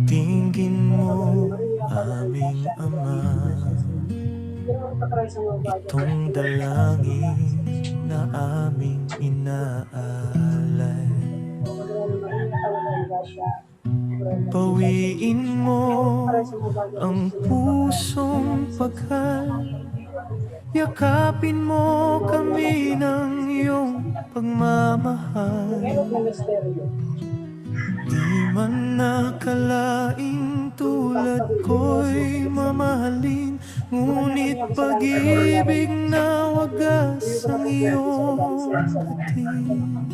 Tingin mo, aming Ama, itong dalangin na aming inaalay. Pawiin mo ang pusong paghal, yakapin mo kami ng iyong pagmamahal. Di man nakalaing tulad ko'y mamahalin, ngunit pag-ibig na wagas ang iyong atin.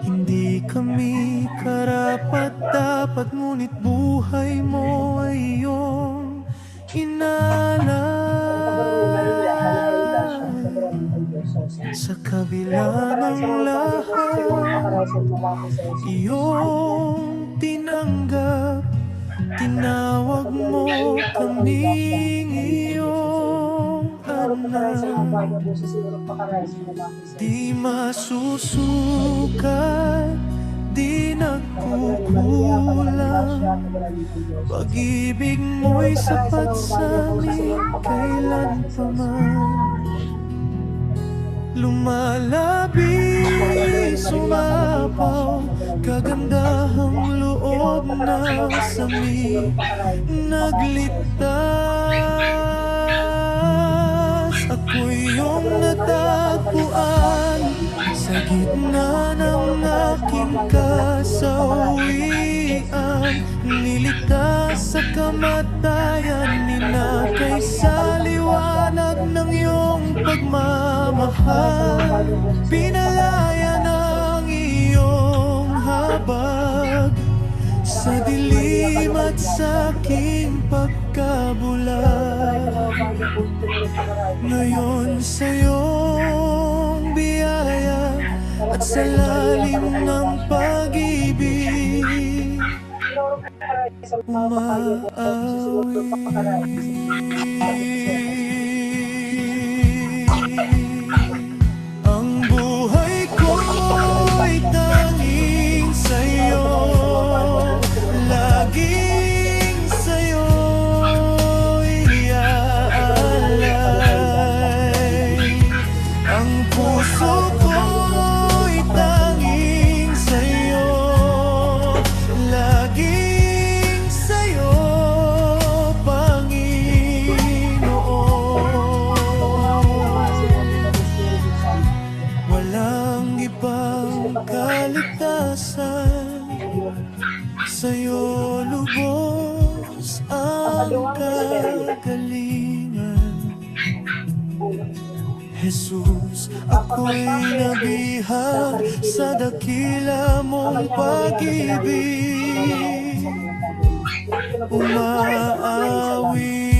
Hindi kami karapat-dapat, ngunit buhay mo ay iyong inalay. Sa kabila ng lahat, iyong tinanggap, tinawag mo kaming iyong anak. Di masusukat, di nagkukulang, pag-ibig mo'y sapat sa amin kailan pa man. Lumalabi, sumapaw, kagandahang loob na sami, nagligtas. Ako'y iyong natagpuan sa gitna ng aking kasawian, niligtas sa kamatayan, ninakay sa liwanag ng iyong pagmamahal. Pinalaya ng iyong habag sa dilim at sa aking pagkabulag. Ngayon sa iyong biyaya at sa lalim ng pag-ibig, umaawi. Ang buhay ko'y tanging sa'yo, laging sa'yo iaalay. Ang puso ko'y tanging sa'yo, laging sa'yo, Panginoon. Walang ibang kaligtasan, sa'yo lubos ang kagalingan. Jesus, ako'y nabihag sa dakila mong pag-ibig, umaawi.